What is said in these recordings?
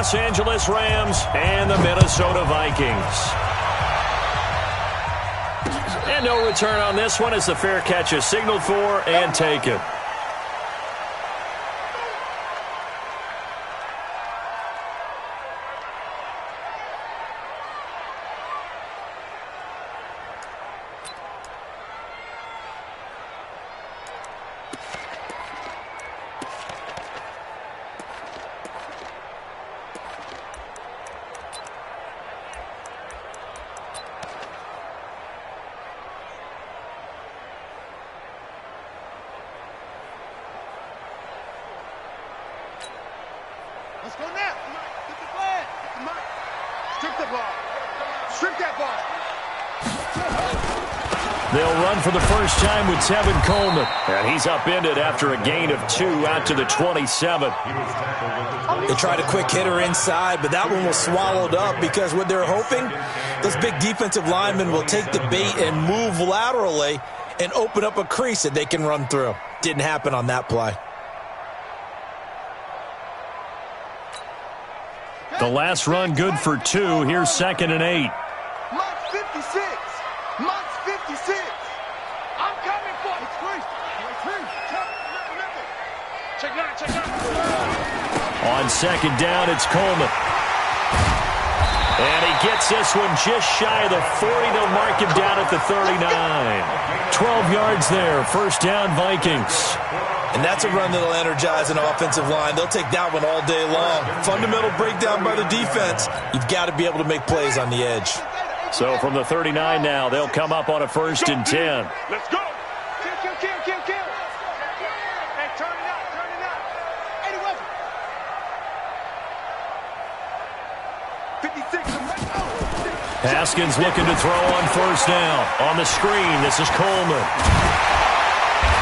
Los Angeles Rams and the Minnesota Vikings. And no return on this one as the fair catch is signaled for and taken. Let's go now. Get the flag. Get the mic. Strip the ball. Strip that ball. They'll run for the first time with Tevin Coleman. And he's upended after a gain of 2 out to the 27. They tried a quick hitter inside, but that one was swallowed up because what they're hoping, those big defensive linemen will take the bait and move laterally and open up a crease that they can run through. Didn't happen on that play. The last run good for 2. Here's 2nd and 8. Mark 56. Mark 56. I'm coming for it. Check 9, check 9. On 2nd down, it's Coleman. And he gets this one just shy of the 40. They'll mark him down at the 39. 12 yards there. First down, Vikings. And that's a run that'll energize an offensive line. They'll take that one all day long. Fundamental breakdown by the defense. You've got to be able to make plays on the edge. So from the 39 now, they'll come up on a 1st and 10. Let's go. Kill. Hey, turn it up. 81. 56. Haskins looking to throw on 1st down. On the screen, this is Coleman.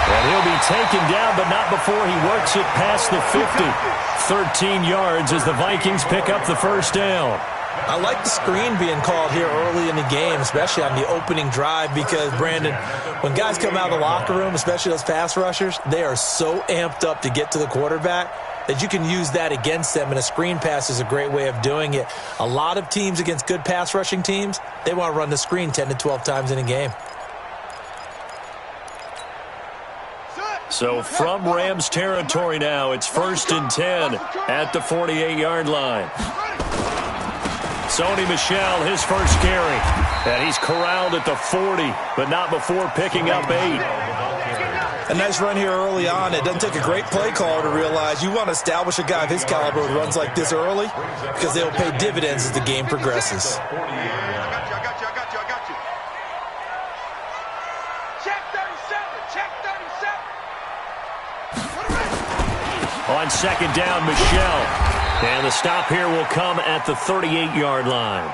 And he'll be taken down, but not before he works it past the 50. 13 yards as the Vikings pick up the 1st down. I like the screen being called here early in the game, especially on the opening drive, because, Brandon, when guys come out of the locker room, especially those pass rushers, they are so amped up to get to the quarterback that you can use that against them, and a screen pass is a great way of doing it. A lot of teams against good pass rushing teams, they want to run the screen 10 to 12 times in a game. So from Rams territory now, it's 1st and 10 at the 48-yard line. Sony Michel, his first carry. And he's corralled at the 40, but not before picking up 8. A nice run here early on. It doesn't take a great play caller to realize you want to establish a guy of his caliber who runs like this early because they'll pay dividends as the game progresses. I got you. Check 37. On 2nd down, Michel. And the stop here will come at the 38-yard line.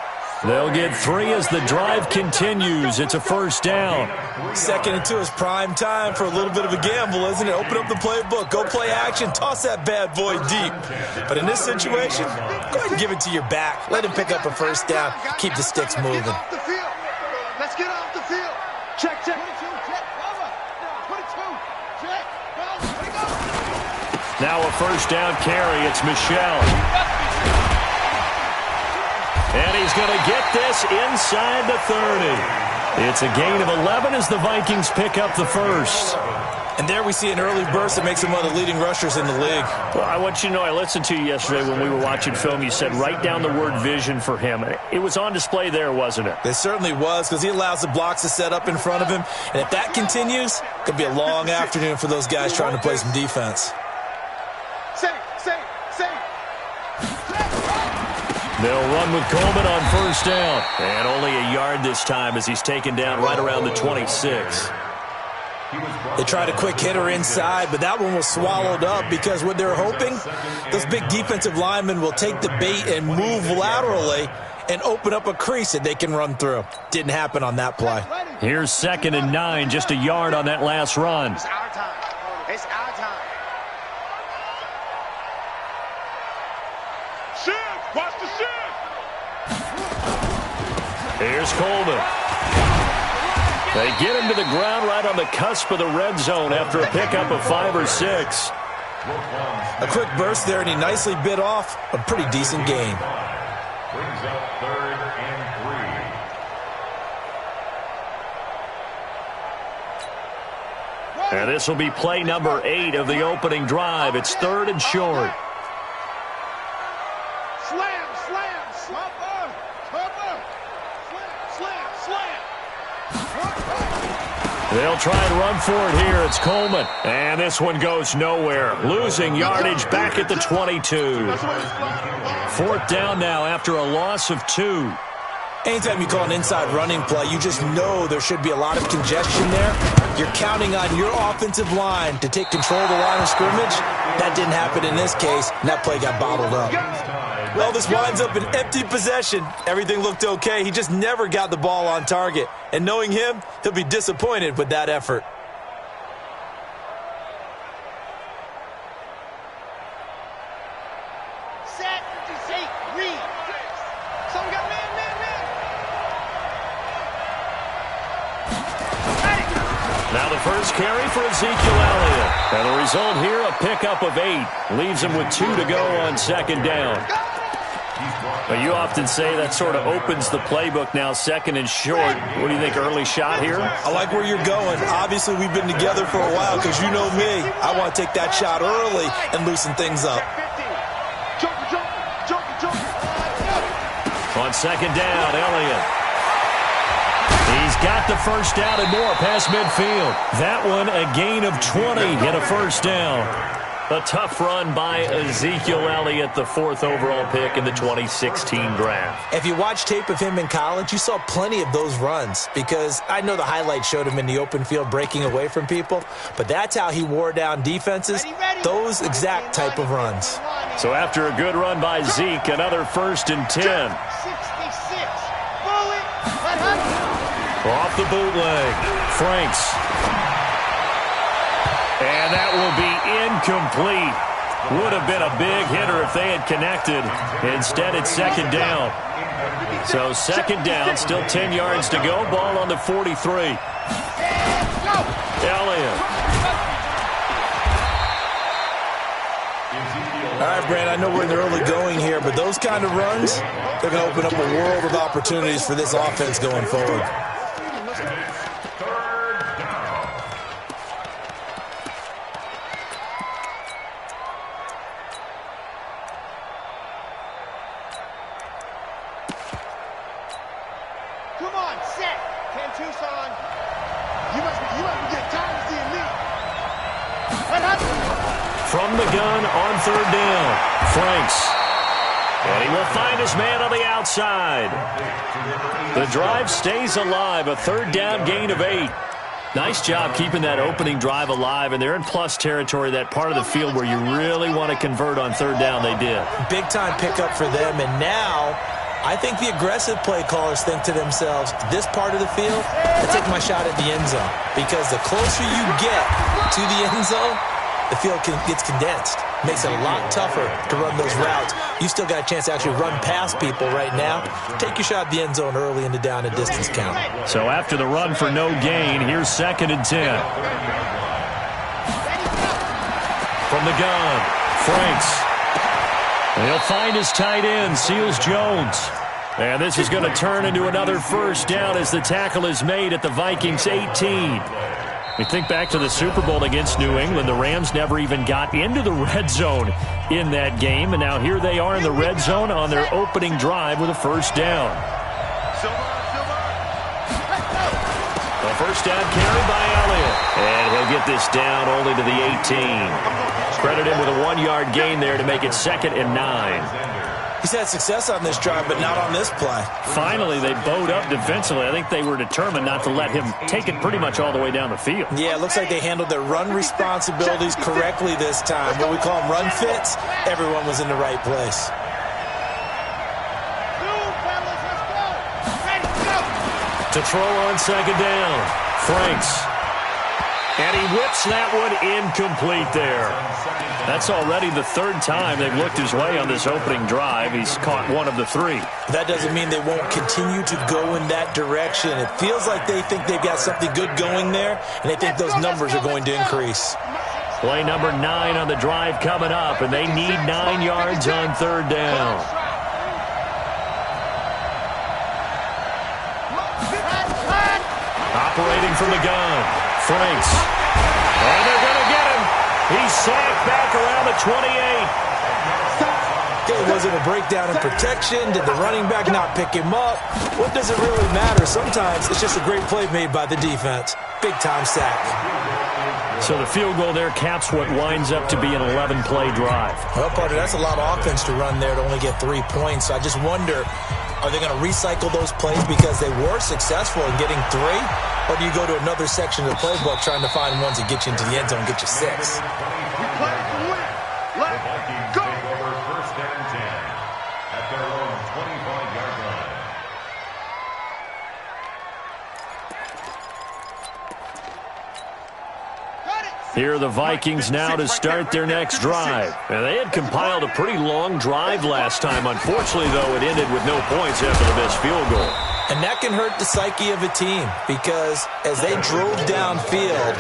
They'll get 3 as the drive continues. It's a 1st down. 2nd and 2 is prime time for a little bit of a gamble, isn't it? Open up the playbook, go play action, toss that bad boy deep. But in this situation, go ahead and give it to your back. Let him pick up a 1st down. Keep the sticks moving. Let's get off the field. Check. 22, check. 22, check. Now a 1st down carry. It's Michel. And he's going to get this inside the 30. It's a gain of 11 as the Vikings pick up the 1st. And there we see an early burst that makes him one of the leading rushers in the league. Well, I want you to know, I listened to you yesterday when we were watching film. You said write down the word vision for him. It was on display there, wasn't it? It certainly was, because he allows the blocks to set up in front of him. And if that continues, it could be a long afternoon for those guys trying to play some defense. They'll run with Coleman on 1st down. And only a yard this time as he's taken down right around the 26. They tried a quick hitter inside, but that one was swallowed up because what they're hoping, those big defensive linemen will take the bait and move laterally and open up a crease that they can run through. Didn't happen on that play. Here's 2nd and 9, just a yard on that last run. It's our time. It's our time. Shift! Watch the shift! Here's Coleman. They get him to the ground right on the cusp of the red zone after a pickup of 5 or 6. A quick burst there, and he nicely bit off a pretty decent gain. Brings up 3rd and 3. And this will be play number 8 of the opening drive. It's 3rd and short. Slam, slam, cover, cover, slam, slam, They'll try and run for it here. It's Coleman. And this one goes nowhere. Losing yardage back at the 22. 4th down now after a loss of 2. Anytime you call an inside running play, you just know there should be a lot of congestion there. You're counting on your offensive line to take control of the line of scrimmage. That didn't happen in this case, and that play got bottled up. Well, this winds up an empty possession. Everything looked okay. He just never got the ball on target. And knowing him, he'll be disappointed with that effort. set, seat, read. Someone got man. Now the first carry for Ezekiel Elliott. And the result here, a pickup of 8. Leaves him with 2 to go on 2nd down. But you often say that sort of opens the playbook now, 2nd and short. What do you think, early shot here? I like where you're going. Obviously, we've been together for a while because you know me. I want to take that shot early and loosen things up. On 2nd down, Elliott. He's got the first down and more past midfield. That one a gain of 20 and a first down. A tough run by Ezekiel Elliott, the 4th overall pick in the 2016 draft. If you watch tape of him in college, you saw plenty of those runs because I know the highlights showed him in the open field breaking away from people, but that's how he wore down defenses, those exact type of runs. So after a good run by Zeke, another 1st and 10. 66. Off the bootleg. Franks. And that will be incomplete. Would have been a big hitter if they had connected. Instead, it's 2nd down. So 2nd down, still 10 yards to go. Ball on the 43. Elliott. All right, Brand, I know we're in the early going here, but those kind of runs, they're going to open up a world of opportunities for this offense going forward. Come on, set. 10-2, son. You must be getting tired of seeing me. From the gun on 3rd down. Franks. And he will find his man on the outside. The drive stays alive. A 3rd down gain of 8. Nice job keeping that opening drive alive, and they're in plus territory, that part of the field where you really want to convert on 3rd down. They did. Big-time pickup for them, and now I think the aggressive play callers think to themselves, this part of the field, I take my shot at the end zone. Because the closer you get to the end zone, the field gets condensed. Makes it a lot tougher to run those routes. You still got a chance to actually run past people right now. Take your shot at the end zone early in the down and distance count. So after the run for no gain, here's 2nd and 10. From the gun, Franks. And he'll find his tight end, Seals Jones. And this is going to turn into another 1st down as the tackle is made at the Vikings 18. We think back to the Super Bowl against New England. The Rams never even got into the red zone in that game. And now here they are in the red zone on their opening drive with a 1st down. A 1st down carry by Elliott. And he'll get this down only to the 18. Credit him with a 1-yard gain there to make it 2nd and 9. He's had success on this drive, but not on this play. Finally, they bowed up defensively. I think they were determined not to let him take it pretty much all the way down the field. Yeah, it looks like they handled their run responsibilities correctly this time. What we call them run fits, everyone was in the right place. To throw on 2nd down, Franks. And he whips that one incomplete there. That's already the 3rd time they've looked his way on this opening drive. He's caught 1 of the 3. That doesn't mean they won't continue to go in that direction. It feels like they think they've got something good going there, and they think those numbers are going to increase. Play number 9 on the drive coming up, and they need 9 yards on third down. Operating from the gun. Franks. And they're going to get him. He's sacked back around the 28. Was it a breakdown in protection? Did the running back not pick him up? What does it really matter? Sometimes it's just a great play made by the defense. Big-time sack. So the field goal there caps what winds up to be an 11-play drive. Well, partner, that's a lot of offense to run there to only get 3 points. So I just wonder, are they going to recycle those plays because they were successful in getting 3? Or do you go to another section of the playbook trying to find ones that get you into the end zone and get you 6? We play to win. Let's go. Take over first and 10 at their own 25-yard line. Here are the Vikings now to start their next drive. And they had compiled a pretty long drive last time. Unfortunately, though, it ended with no points after the missed field goal. And that can hurt the psyche of a team because as they drove downfield,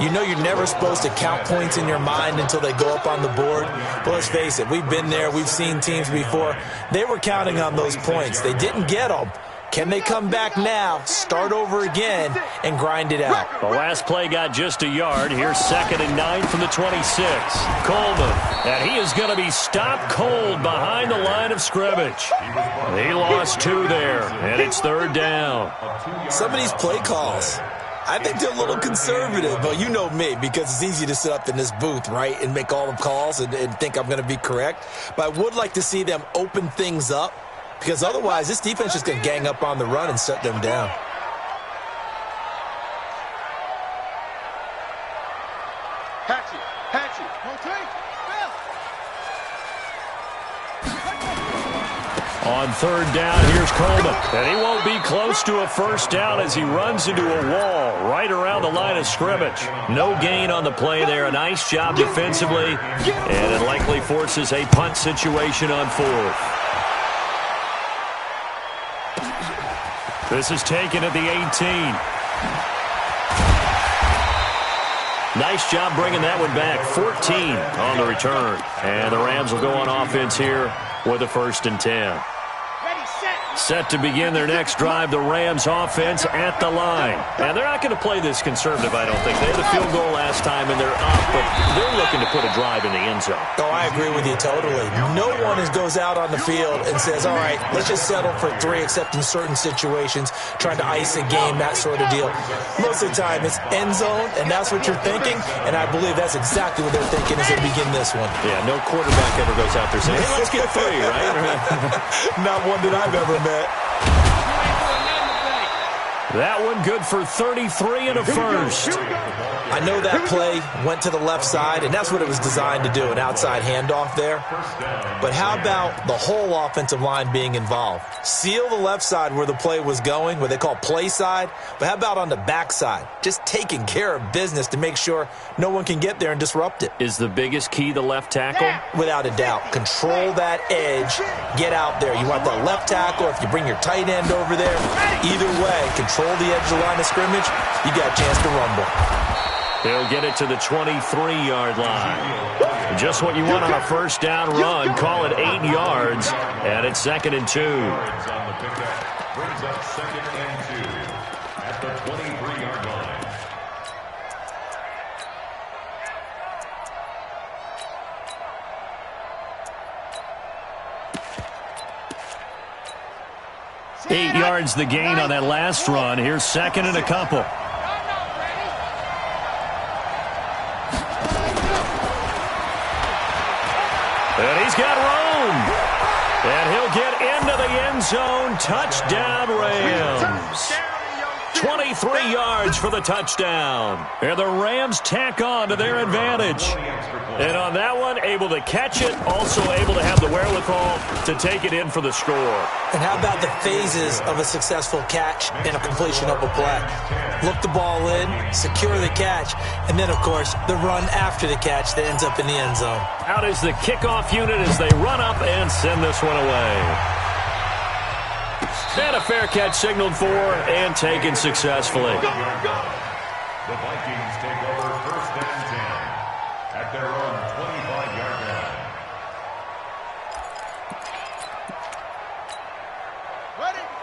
you know you're never supposed to count points in your mind until they go up on the board. But let's face it, we've been there. We've seen teams before. They were counting on those points. They didn't get them. Can they come back now, start over again, and grind it out? The last play got just a yard. Here's 2nd and 9 from the 26. Coleman, and he is going to be stopped cold behind the line of scrimmage. He lost 2 there, and it's 3rd down. Some of these play calls, I think they're a little conservative, but you know me, because it's easy to sit up in this booth, right, and make all the calls and think I'm going to be correct. But I would like to see them open things up, because otherwise this defense is going to gang up on the run and shut them down. Hatchet, rotate, On 3rd down, here's Coleman. And he won't be close to a first down as he runs into a wall right around the line of scrimmage. No gain on the play there. A nice job defensively. And it likely forces a punt situation on 4th. This is taken at the 18. Nice job bringing that one back. 14 on the return. And the Rams will go on offense here with a 1st and 10. Set to begin their next drive, the Rams offense at the line. And they're not going to play this conservative, I don't think. They had a field goal last time, and they're up, but they're looking to put a drive in the end zone. Oh, I agree with you totally. No one goes out on the field and says, all right, let's just settle for 3, except in certain situations, trying to ice a game, that sort of deal. Most of the time, it's end zone, and that's what you're thinking, and I believe that's exactly what they're thinking as they begin this one. Yeah, no quarterback ever goes out there saying, hey, let's get 3, right? Not one that I've ever met. That one good for 33 and a first. I know that play went to the left side, and that's what it was designed to do, an outside handoff there. But how about the whole offensive line being involved? Seal the left side where the play was going, what they call play side, but how about on the back side? Just taking care of business to make sure no one can get there and disrupt it. Is the biggest key the left tackle? Without a doubt. Control that edge. Get out there. You want that left tackle, if you bring your tight end over there, either way, control the edge of the line of scrimmage, you got a chance to rumble. He'll get it to the 23-yard line. Just what you want on a first down run. Call it 8 yards, and it's 2nd and 2. Brings up 2nd and 2 at the 23-yard line. Eight yards the gain on that last run. Here's 2nd and a couple. And he's got room. And he'll get into the end zone. Touchdown, Rams. 23 yards for the touchdown. And the Rams tack on to their advantage. And on that one, able to catch it, also able to have the wherewithal to take it in for the score. And how about the phases of a successful catch and a completion of a play? Look the ball in, secure the catch, and then, of course, the run after the catch that ends up in the end zone. Out is the kickoff unit as they run up and send this one away. And a fair catch signaled for and taken successfully. The Vikings take over 1st and 10 at their own 25-yard line.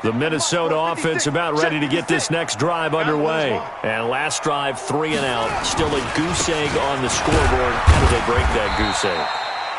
The Minnesota offense about ready to get this next drive underway. And last drive, 3 and out. Still a goose egg on the scoreboard. How do they break that goose egg?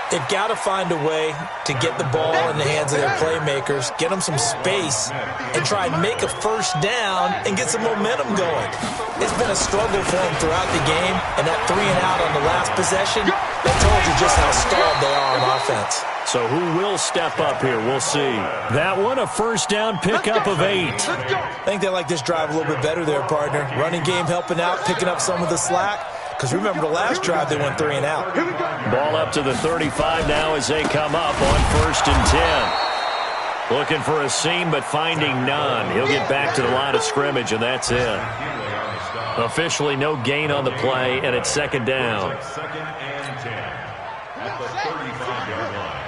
They've got to find a way to get the ball in the hands of their playmakers, get them some space, and try and make a first down and get some momentum going. It's been a struggle for them throughout the game, and that 3 and out on the last possession, that told you just how stalled they are on offense. So who will step up here? We'll see. That one, a first down pickup of 8. I think they like this drive a little bit better there, partner. Running game helping out, picking up some of the slack. Because remember, the last drive, they went 3 and out. Ball up to the 35 now as they come up on 1st and 10. Looking for a seam, but finding none. He'll get back to the line of scrimmage, and that's it. Officially no gain on the play, and it's 2nd down. 2nd and 10 at the 35-yard line.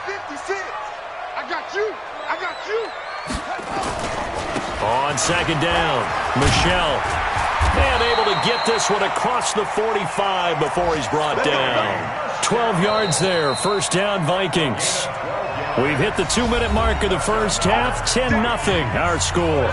56. I got you. On 2nd down, Michelle. And able to get this one across the 45 before he's brought down. 12 yards there, first down Vikings. We've hit the 2-minute mark of the first half, 10-0 our score.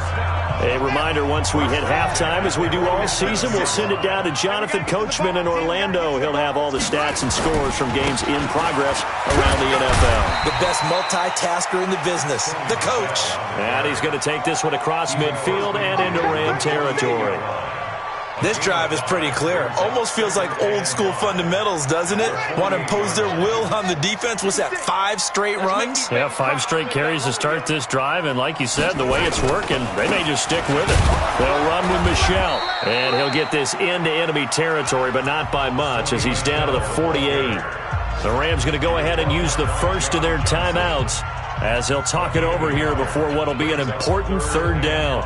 A reminder, once we hit halftime, as we do all season, we'll send it down to Jonathan Coachman in Orlando. He'll have all the stats and scores from games in progress around the NFL. The best multitasker in the business, the coach. And he's going to take this one across midfield and into Ram territory. This drive is pretty clear. Almost feels like old school fundamentals, doesn't it? Want to impose their will on the defense. What's that, 5 straight runs? Yeah, 5 straight carries to start this drive. And like you said, the way it's working, they may just stick with it. They'll run with Michelle. And he'll get this into enemy territory, but not by much as he's down to the 48. The Rams going to go ahead and use the first of their timeouts as they'll talk it over here before what will be an important 3rd down.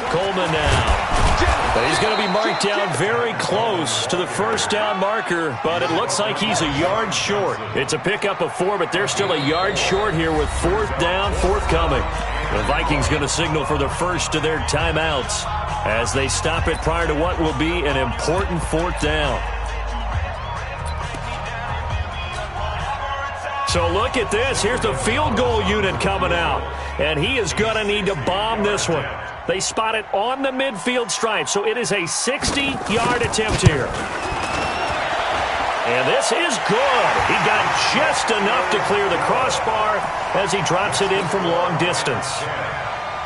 Coleman now. But he's going to be marked down very close to the first down marker, but it looks like he's a yard short. It's a pickup of 4, but they're still a yard short here with 4th down forthcoming. The Vikings going to signal for the first of their timeouts as they stop it prior to what will be an important 4th down. So look at this. Here's the field goal unit coming out. And he is going to need to bomb this one. They spot it on the midfield stripe. So it is a 60-yard attempt here. And this is good. He got just enough to clear the crossbar as he drops it in from long distance.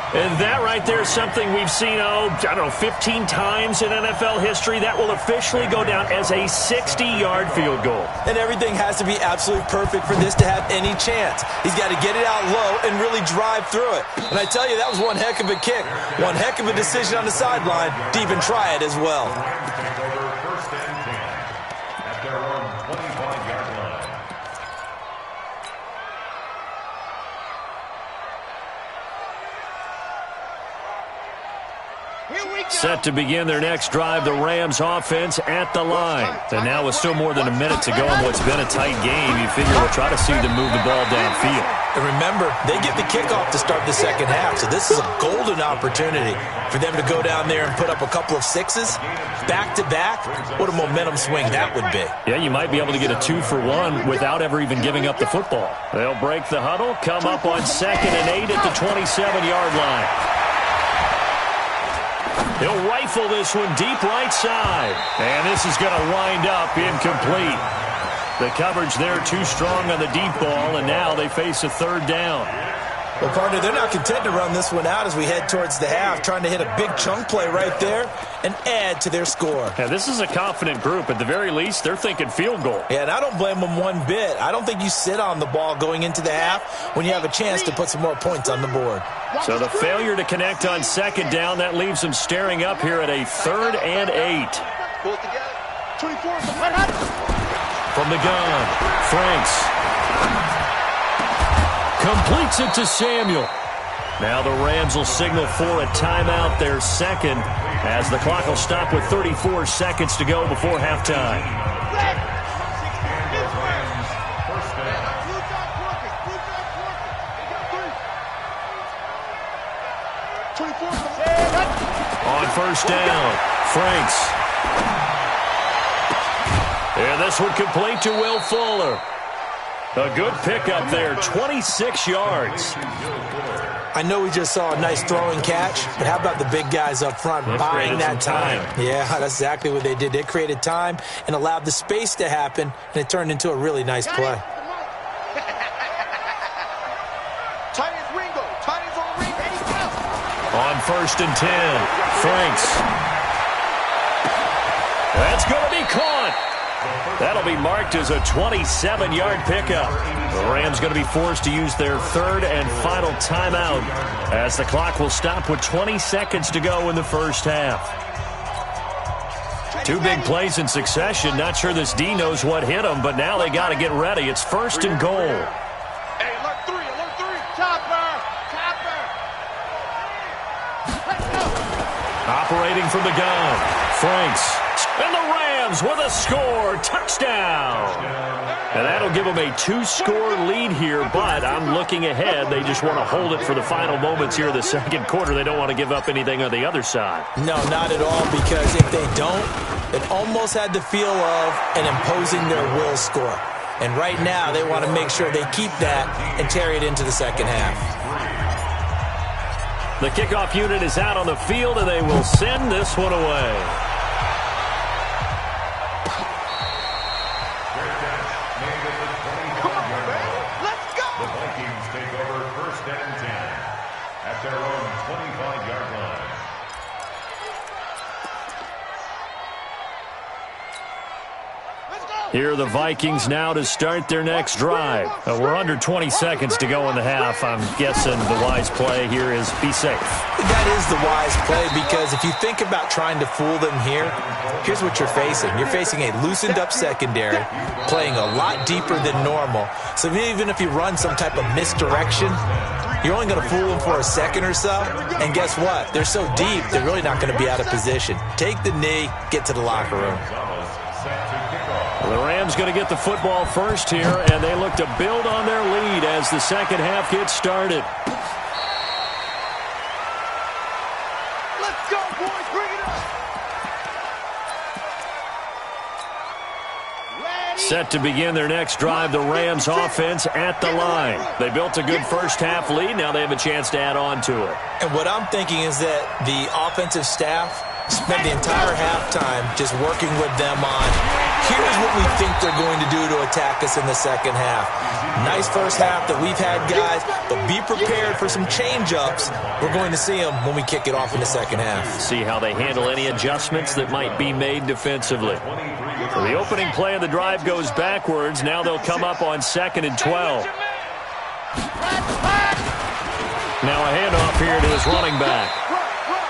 And that right there is something we've seen, 15 times in NFL history. That will officially go down as a 60-yard field goal. And everything has to be absolutely perfect for this to have any chance. He's got to get it out low and really drive through it. And I tell you, that was one heck of a kick. One heck of a decision on the sideline to even try it as well. First and 10 at their own 25-yard line. Set to begin their next drive, the Rams offense at the line. And now with still more than a minute to go in what's been a tight game, you figure we'll try to see them move the ball downfield. And remember, they get the kickoff to start the second half, so this is a golden opportunity for them to go down there and put up a couple of 6s back-to-back. What a momentum swing that would be. Yeah, you might be able to get a 2-for-1 without ever even giving up the football. They'll break the huddle, come up on 2nd and 8 at the 27-yard line. He'll rifle this one deep right side. And this is going to wind up incomplete. The coverage there too strong on the deep ball, and now they face a 3rd down. Well, partner, they're not content to run this one out as we head towards the half, trying to hit a big chunk play right there and add to their score. Yeah, this is a confident group. At the very least, they're thinking field goal. Yeah, and I don't blame them one bit. I don't think you sit on the ball going into the half when you have a chance to put some more points on the board. So the failure to connect on 2nd down, that leaves them staring up here at a 3rd and 8. Pull it together. 24. From the gun, Franks completes it to Samuel. Now the Rams will signal for a timeout, their 2nd, as the clock will stop with 34 seconds to go before halftime. On first down, Franks. And this one complete to Will Fuller. A good pickup there, 26 yards. I know we just saw a nice throwing catch, but how about the big guys up front buying that time? Yeah, that's exactly what they did. They created time and allowed the space to happen, and it turned into a really nice play. On first and 10, Franks. That's going to be caught. That'll be marked as a 27-yard pickup. The Rams going to be forced to use their third and final timeout as the clock will stop with 20 seconds to go in the first half. Two big plays in succession. Not sure this D knows what hit them, but now they got to get ready. It's first and goal. Hey, alert three, chopper. Operating from the gun, Franks. And the Rams with a score. Touchdown. And that'll give them a 2-score lead here, but I'm looking ahead. They just want to hold it for the final moments here of the second quarter. They don't want to give up anything on the other side. No, not at all, because if they don't, it almost had the feel of an imposing their will score. And right now, they want to make sure they keep that and carry it into the second half. The kickoff unit is out on the field, and they will send this one away. Their own 25-yard line. Here are the Vikings now to start their next drive. We're under 20 seconds to go in the half. I'm guessing the wise play here is be safe. That is the wise play, because if you think about trying to fool them here, here's what you're facing. You're facing a loosened-up secondary, playing a lot deeper than normal. So even if you run some type of misdirection, you're only going to fool them for a second or so, and guess what? They're so deep, they're really not going to be out of position. Take the knee, get to the locker room. The Rams going to get the football first here, and they look to build on their lead as the second half gets started. Let's go, boys. Bring it up. Set to begin their next drive, the Rams offense at the line. They built a good first half lead. Now they have a chance to add on to it. And what I'm thinking is that the offensive staff spent the entire halftime just working with them on, here's what we think they're going to do to attack us in the second half. Nice first half that we've had, guys, but be prepared for some change-ups. We're going to see them when we kick it off in the second half. See how they handle any adjustments that might be made defensively. So the opening play of the drive goes backwards. Now they'll come up on 2nd and 12. Now a handoff here to his running back.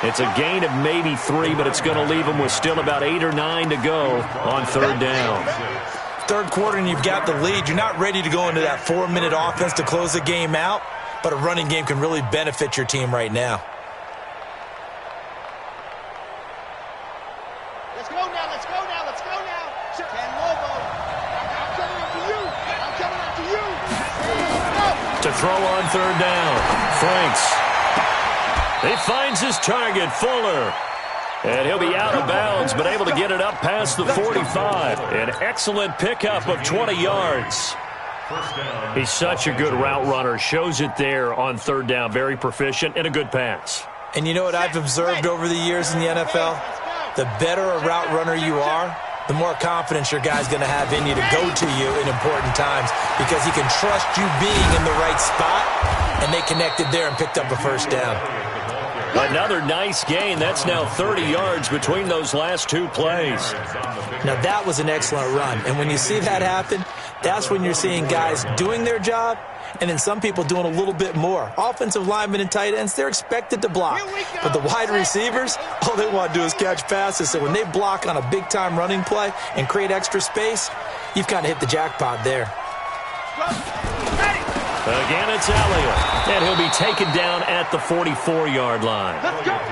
It's a gain of maybe 3, but it's going to leave them with still about 8 or 9 to go on third down. Third quarter and you've got the lead. You're not ready to go into that 4-minute offense to close the game out, but a running game can really benefit your team right now. Let's go now. Ken Lobo. I'm coming up to you. To throw on third down, Franks. He finds his target, Fuller. And he'll be out of bounds, but able to get it up past the 45. An excellent pickup of 20 yards. He's such a good route runner. Shows it there on third down. Very proficient and a good pass. And you know what I've observed over the years in the NFL? The better a route runner you are, the more confidence your guy's going to have in you to go to you in important times, because he can trust you being in the right spot, and they connected there and picked up a first down. Another nice gain. That's now 30 yards between those last two plays. Now, that was an excellent run. And when you see that happen, that's when you're seeing guys doing their job and then some people doing a little bit more. Offensive linemen and tight ends, they're expected to block. But the wide receivers, all they want to do is catch passes. So when they block on a big-time running play and create extra space, you've kind of hit the jackpot there. Again, it's Elliott, and he'll be taken down at the 44-yard line.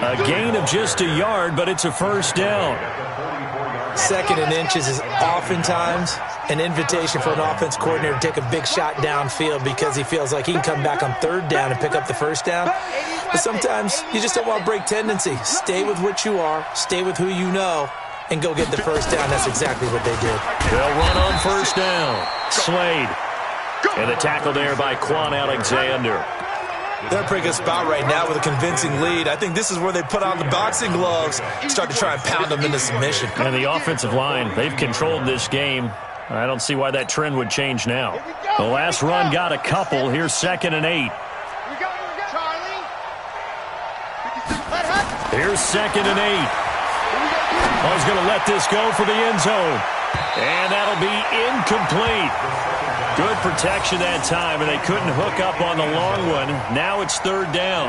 A gain of just a yard, but it's a first down. Second and inches is oftentimes an invitation for an offense coordinator to take a big shot downfield because he feels like he can come back on third down and pick up the first down. But sometimes you just don't want to break tendency. Stay with what you are, stay with who you know, and go get the first down. That's exactly what they did. They'll run on first down. Slade. And the tackle there by Quan Alexander. They're in a pretty good spot right now with a convincing lead. I think this is where they put on the boxing gloves, start to try and pound them into submission. And the offensive line, they've controlled this game. I don't see why that trend would change now. The last run got a couple. Here's 2nd and 8. Here's 2nd and 8. I was going to let this go for the end zone. And that'll be incomplete. Good protection that time, and they couldn't hook up on the long one. Now it's 3rd down.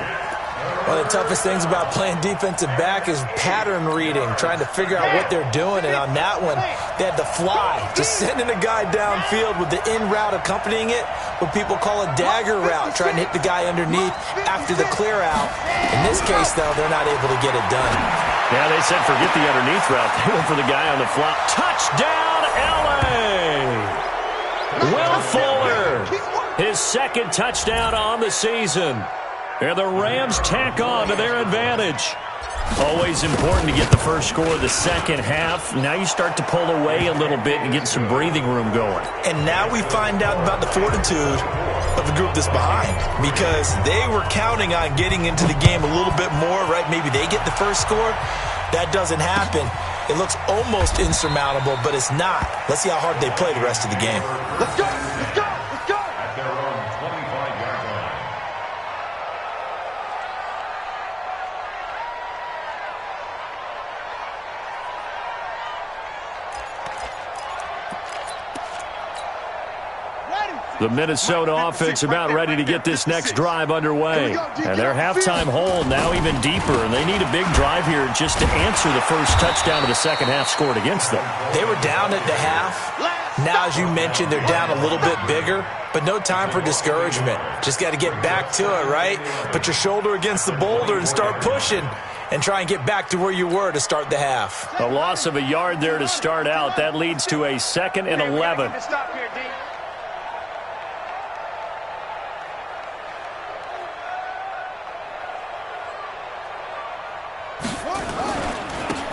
One of the toughest things about playing defensive back is pattern reading, trying to figure out what they're doing. And on that one, they had to fly, just sending a guy downfield with the in route accompanying it, what people call a dagger route, trying to hit the guy underneath after the clear out. In this case, though, they're not able to get it done. Yeah, they said forget the underneath route. They went for the guy on the flop. Touchdown, L.A.! Will Fuller, his 2nd touchdown on the season. And the Rams tack on to their advantage. Always important to get the first score of the second half. Now you start to pull away a little bit and get some breathing room going. And now we find out about the fortitude of the group that's behind, because they were counting on getting into the game a little bit more, right? Maybe they get the first score. That doesn't happen. It looks almost insurmountable, but it's not. Let's see how hard they play the rest of the game. Let's go! Let's go! Let's go! At their own 25-yard line. The Minnesota offense about ready to get this next drive underway. And their halftime hole now even deeper, and they need a big drive here just to answer the first touchdown of the second half scored against them. They were down at the half. Now, as you mentioned, they're down a little bit bigger, but no time for discouragement. Just got to get back to it, right? Put your shoulder against the boulder and start pushing and try and get back to where you were to start the half. A loss of a yard there to start out. That leads to a 2nd and 11. Stop here, D.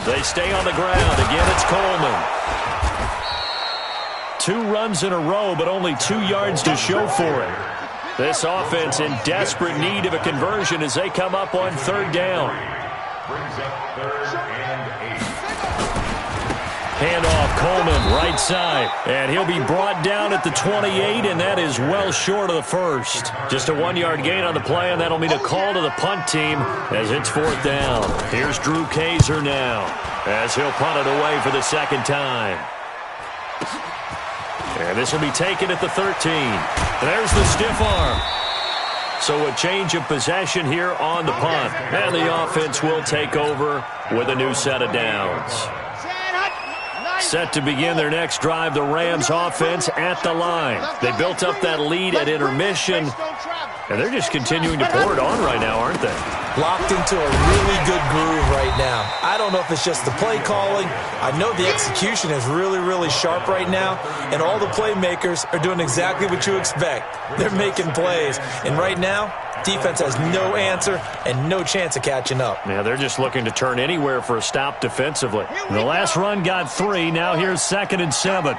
They stay on the ground. Again, it's Coleman. 2 runs in a row, but only 2 yards to show for it. This offense in desperate need of a conversion as they come up on 3rd down. Brings up 3rd and 8. Handoff, Coleman, right side. And he'll be brought down at the 28, and that is well short of the first. Just a 1-yard gain on the play, and that'll mean a call to the punt team as it's 4th down. Here's Drew Kaiser now as he'll punt it away for the 2nd time. And this will be taken at the 13. There's the stiff arm. So a change of possession here on the punt. And the offense will take over with a new set of downs. Set to begin their next drive, the Rams offense at the line. They built up that lead at intermission, and they're just continuing to pour it on right now, aren't they? Locked into a really good groove right now. I don't know if it's just the play calling. I know the execution is really, really sharp right now, and all the playmakers are doing exactly what you expect. They're making plays, and right now, defense has no answer and no chance of catching up. Yeah, they're just looking to turn anywhere for a stop defensively. The last run got 3. Now here's 2nd and 7.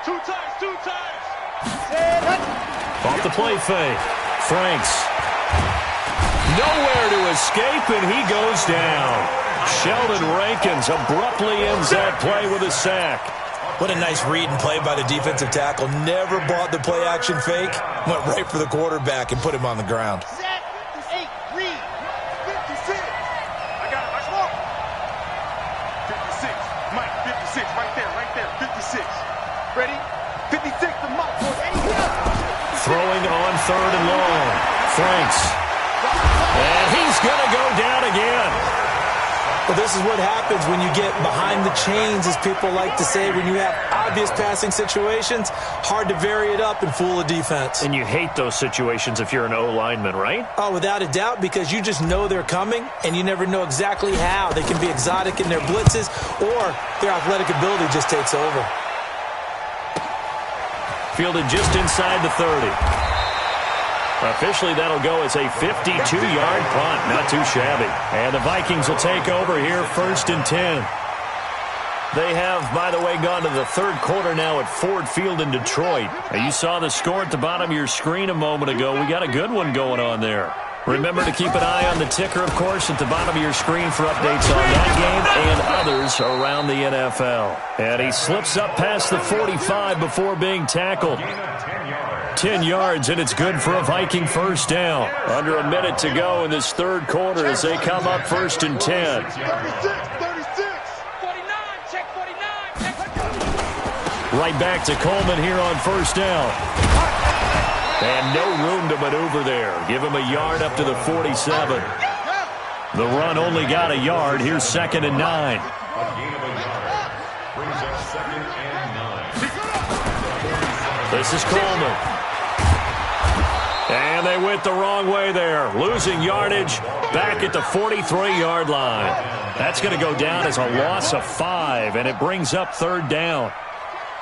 2 times, 2 times. Off the play fake. Franks. Nowhere to escape, and he goes down. Sheldon Rankins abruptly ends that play with a sack. What a nice read and play by the defensive tackle. Never bought the play-action fake. Went right for the quarterback and put him on the ground. Set, 8, read. 56. I got it. I smoke. 56. Mike, 56. Right there. 56. Ready? 56 to Mike. Throwing on 3rd and long. Franks. And he's going to go down again. Well, this is what happens when you get behind the chains, as people like to say. When you have obvious passing situations, hard to vary it up and fool a defense. And you hate those situations if you're an O-lineman, right? Oh, without a doubt, because you just know they're coming, and you never know exactly how. They can be exotic in their blitzes, or their athletic ability just takes over. Fielded just inside the 30. Officially, that'll go as a 52-yard punt. Not too shabby. And the Vikings will take over here, 1st and 10. They have, by the way, gone to the third quarter now at Ford Field in Detroit. You saw the score at the bottom of your screen a moment ago. We got a good one going on there. Remember to keep an eye on the ticker, of course, at the bottom of your screen for updates on that game and others around the NFL. And he slips up past the 45 before being tackled. 10 yards, and it's good for a Viking first down. Under a minute to go in this third quarter as they come up 1st and 10. 36. 49, check 49. Right back to Coleman here on 1st down. And no room to maneuver there. Give him a yard up to the 47. The run only got a yard. Here's 2nd and 9. This is Coleman. And they went the wrong way there. Losing yardage back at the 43-yard line. That's going to go down as a loss of 5, and it brings up 3rd down.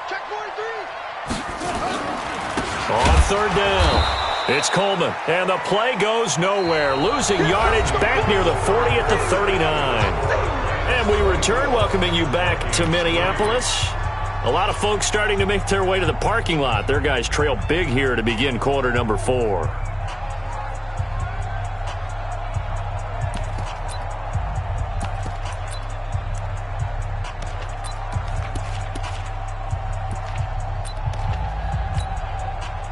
Check 43. On 3rd down, it's Coleman. And the play goes nowhere. Losing yardage back near the 40 at the 39. And we return, welcoming you back to Minneapolis. A lot of folks starting to make their way to the parking lot. Their guys trail big here to begin quarter number 4.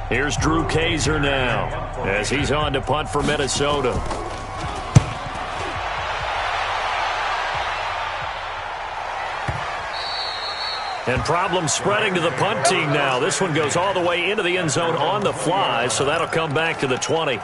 Here's Drew Kaiser now as he's on to punt for Minnesota. And problems spreading to the punt team now. This one goes all the way into the end zone on the fly, so that'll come back to the 20.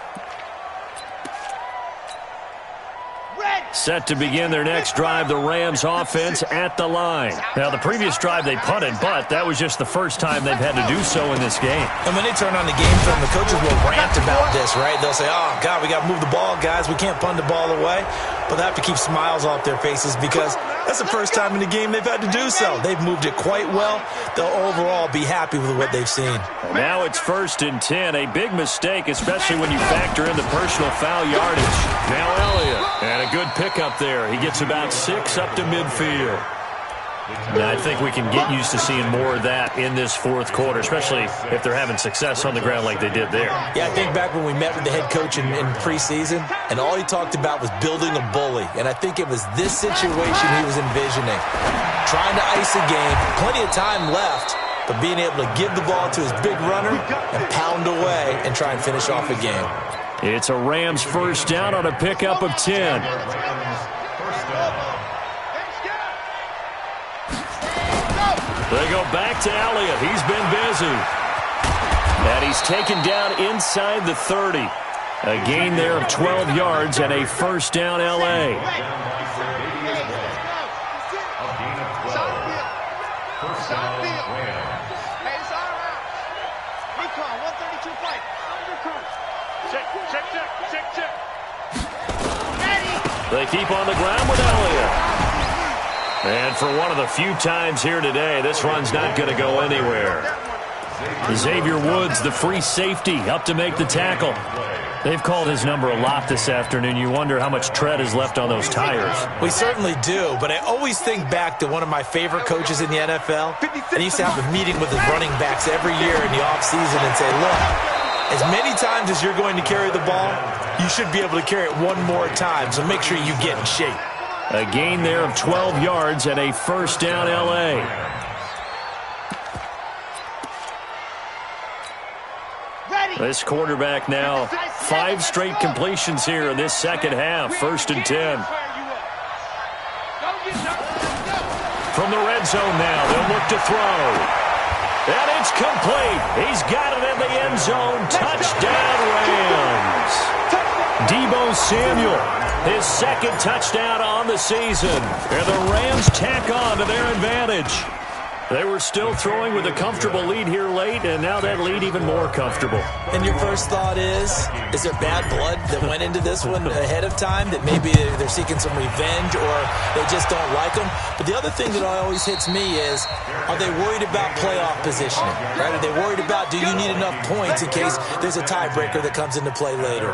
Set to begin their next drive, the Rams offense at the line. Now, the previous drive they punted, but that was just the first time they've had to do so in this game. And when they turn on the game film, the coaches will rant about this, right? They'll say, oh, God, we got to move the ball, guys. We can't punt the ball away. But they have to keep smiles off their faces because that's the first time in the game they've had to do so. They've moved it quite well. They'll overall be happy with what they've seen. Now it's 1st and 10. A big mistake, especially when you factor in the personal foul yardage. Now Elliott. And a good pickup there. He gets about 6 up to midfield. And I think we can get used to seeing more of that in this fourth quarter, especially if they're having success on the ground like they did there. Yeah, I think back when we met with the head coach in preseason, and all he talked about was building a bully. And I think it was this situation he was envisioning. Trying to ice a game, plenty of time left, but being able to give the ball to his big runner and pound away and try and finish off a game. It's a Rams first down on a pickup of 10. They go back to Elliott. He's been busy. And he's taken down inside the 30. A gain there of 12 yards and a first down L.A. They keep on the ground with Elliott. And for one of the few times here today, this run's not going to go anywhere. Xavier Woods, the free safety, up to make the tackle. They've called his number a lot this afternoon. You wonder how much tread is left on those tires. We certainly do, but I always think back to one of my favorite coaches in the NFL. And he used to have a meeting with his running backs every year in the offseason and say, look, as many times as you're going to carry the ball, you should be able to carry it one more time, so make sure you get in shape. A gain there of 12 yards and a first down L.A. This quarterback now, 5 straight completions here in this second half, 1st and 10. From the red zone now, they'll look to throw. And it's complete. He's got it in the end zone. Touchdown Rams. Deebo Samuel His second touchdown on the season. And the Rams tack on to their advantage. They were still throwing with a comfortable lead here late, and now that lead even more comfortable. And your first thought is there bad blood that went into this one ahead of time, that maybe they're seeking some revenge or they just don't like them? But the other thing that always hits me is, are they worried about playoff positioning? Right? Are they worried about, do you need enough points in case there's a tiebreaker that comes into play later?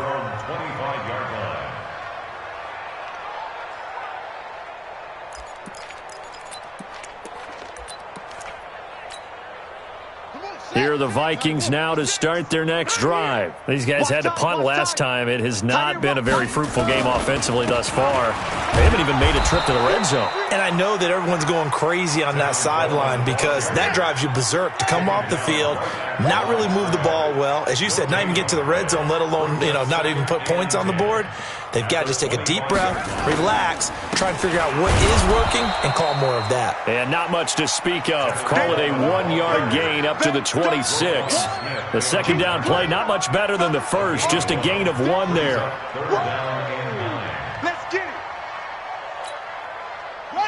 Here are the Vikings now to start their next drive. These guys had to punt last time. It has not been a very fruitful game offensively thus far. They haven't even made a trip to the red zone. And I know that everyone's going crazy on that sideline because that drives you berserk to come off the field, not really move the ball well. As you said, not even get to the red zone, let alone, not even put points on the board. They've got to just take a deep breath, relax, try and figure out what is working, and call more of that. And not much to speak of. Call it a 1-yard gain up to the 26. The second down play, not much better than the first, just a gain of 1 there. Let's get it.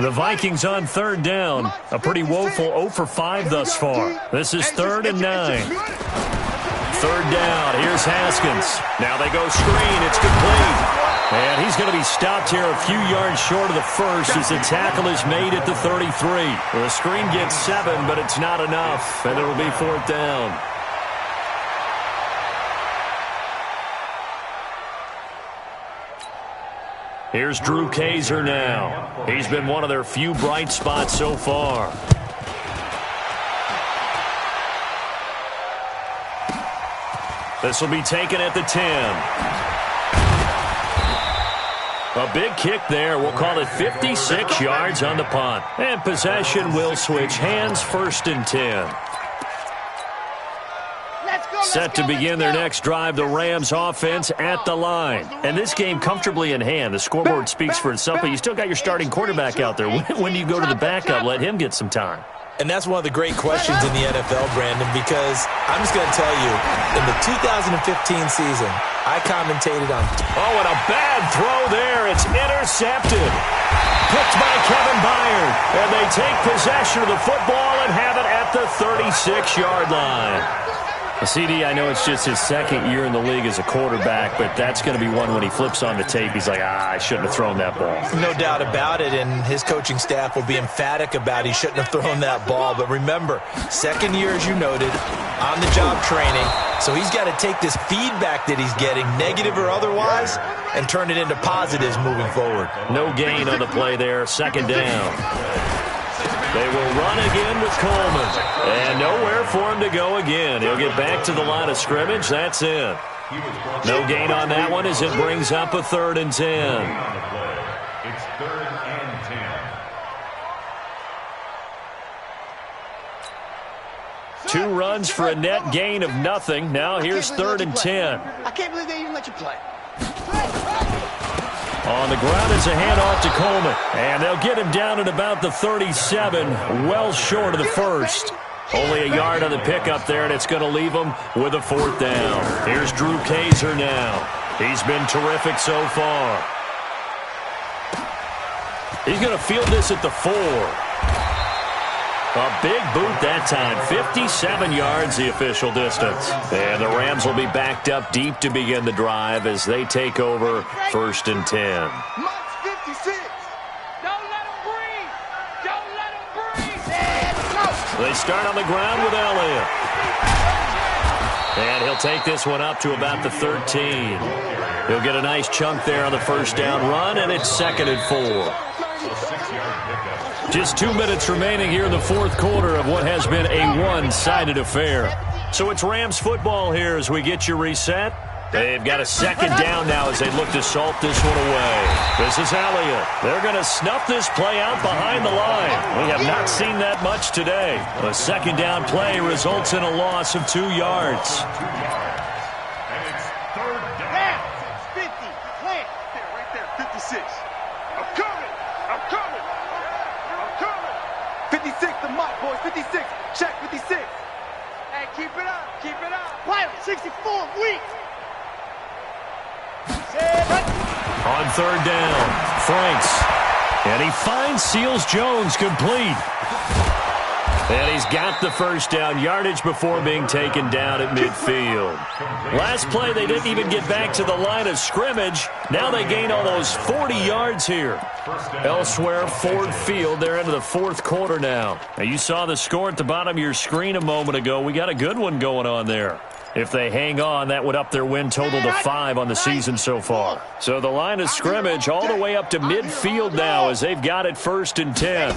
The Vikings on third down. A pretty woeful 0 for 5 thus far. This is 3rd and 9. Third down, here's Haskins. Now they go screen, it's complete. And he's going to be stopped here a few yards short of the first as the tackle is made at the 33. The screen gets 7, but it's not enough, and it'll be 4th down. Here's Drew Kaiser now. He's been one of their few bright spots so far. This will be taken at the 10. A big kick there. We'll call it 56 yards on the punt. And possession will switch hands, 1st and 10. Set to begin their next drive, the Rams offense at the line. And this game comfortably in hand. The scoreboard speaks for itself, but you still got your starting quarterback out there. When do you go to the backup? Let him get some time. And that's one of the great questions in the NFL, Brandon, because I'm just going to tell you, in the 2015 season, I commentated on... Oh, and a bad throw there. It's intercepted. Picked by Kevin Byard. And they take possession of the football and have it at the 36-yard line. CD, I know it's just his second year in the league as a quarterback, but that's going to be one when he flips on the tape. He's like, I shouldn't have thrown that ball. No doubt about it, and his coaching staff will be emphatic about he shouldn't have thrown that ball. But remember, second year, as you noted, on-the-job training. So he's got to take this feedback that he's getting, negative or otherwise, and turn it into positives moving forward. No gain on the play there. 2nd down. They will run again with Coleman. And nowhere for him to go again. He'll get back to the line of scrimmage. That's it. No gain on that one as it brings up a 3rd and 10. It's 3rd and 10. 2 runs for a net gain of nothing. Now here's 3rd and 10. I can't believe they even let you play. On the ground is a handoff to Coleman. And they'll get him down at about the 37, well short of the first. Only a yard on the pickup there, and it's going to leave him with a 4th down. Here's Drew Kaiser now. He's been terrific so far. He's going to field this at the 4. A big boot that time. 57 yards, the official distance. And the Rams will be backed up deep to begin the drive as they take over 1st and 10. Mike's 56. Don't let him breathe. Don't let him breathe. Let's go. They start on the ground with Elliott. And he'll take this one up to about the 13. He'll get a nice chunk there on the 1st down run, and it's 2nd and 4. Just 2 minutes remaining here in the 4th quarter of what has been a one-sided affair. So it's Rams football here as we get you reset. They've got a 2nd down now as they look to salt this one away. This is Elliott. They're going to snuff this play out behind the line. We have not seen that much today. A 2nd down play results in a loss of 2 yards. And it's 3rd down. 50. Plant. Right there. 56. I'm coming. I'm coming. I'm coming. 56 to Mike, boys. 56. Check 56. Hey, keep it up. Keep it up. Play him. 64 weeks. On On third down, Franks. And he finds Seals Jones complete. And he's got the first down, yardage before being taken down at midfield. Last play, they didn't even get back to the line of scrimmage. Now they gain almost 40 yards here. Elsewhere, Ford Field, they're into the fourth quarter now. Now, you saw the score at the bottom of your screen a moment ago. We got a good one going on there. If they hang on, that would up their win total to 5 on the season so far. So the line of scrimmage all the way up to midfield now as they've got it 1st and 10.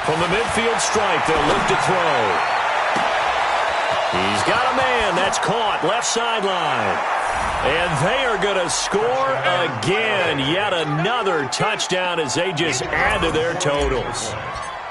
From the midfield stripe, they'll look to throw. He's got a man. That's caught. Left sideline. And they are going to score again. Yet another touchdown as they just add to their totals.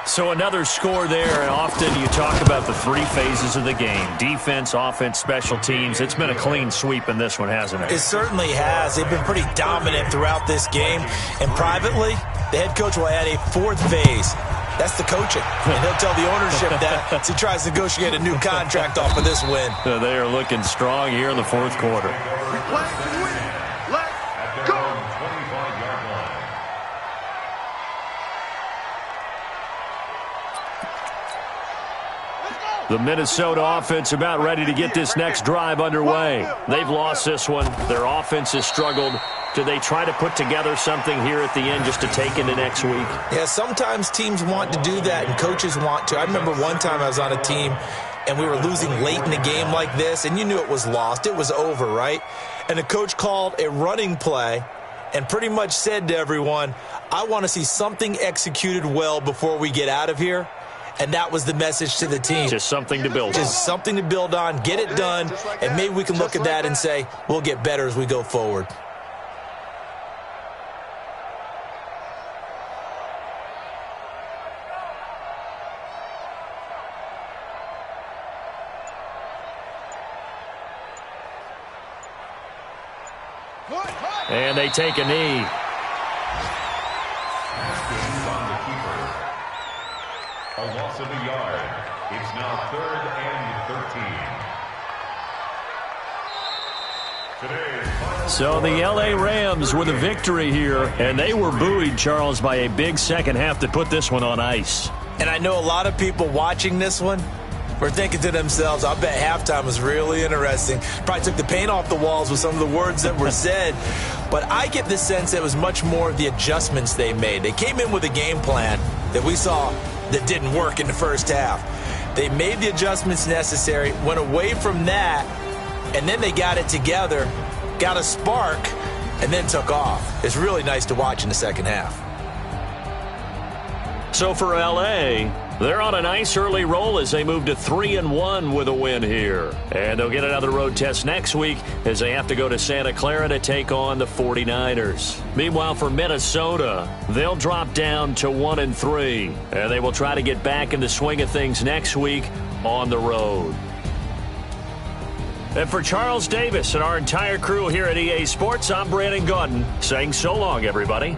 So another score there, and often you talk about the 3 phases of the game. Defense, offense, special teams. It's been a clean sweep in this one, hasn't it? It certainly has. They've been pretty dominant throughout this game. And privately, the head coach will add a 4th phase. That's the coaching. And he'll tell the ownership that as he tries to negotiate a new contract off of this win. They are looking strong here in the 4th quarter. Let's go. The Minnesota offense about ready to get this next drive underway. They've lost this one. Their offense has struggled. Do they try to put together something here at the end just to take into next week? Yeah, sometimes teams want to do that and coaches want to. I remember one time I was on a team and we were losing late in a game like this, and you knew it was lost. It was over, right? And the coach called a running play and pretty much said to everyone, I want to see something executed well before we get out of here. And that was the message to the team. Just something to build on. Just something to build on, get it done, and maybe we can look at that and say, we'll get better as we go forward. And they take a knee. A loss of a yard. It's now 3rd and 13. So the L.A. Rams with a victory here, and they were buoyed, Charles, by a big second half to put this one on ice. And I know a lot of people watching this one were thinking to themselves, I bet halftime was really interesting. Probably took the paint off the walls with some of the words that were said. But I get the sense that it was much more of the adjustments they made. They came in with a game plan that we saw that didn't work in the first half. They made the adjustments necessary, went away from that, and then they got it together, got a spark, and then took off. It's really nice to watch in the second half. So for L.A., they're on a nice early roll as they move to 3-1 with a win here. And they'll get another road test next week as they have to go to Santa Clara to take on the 49ers. Meanwhile, for Minnesota, they'll drop down to 1-3. And they will try to get back in the swing of things next week on the road. And for Charles Davis and our entire crew here at EA Sports, I'm Brandon Gaudin saying so long, everybody.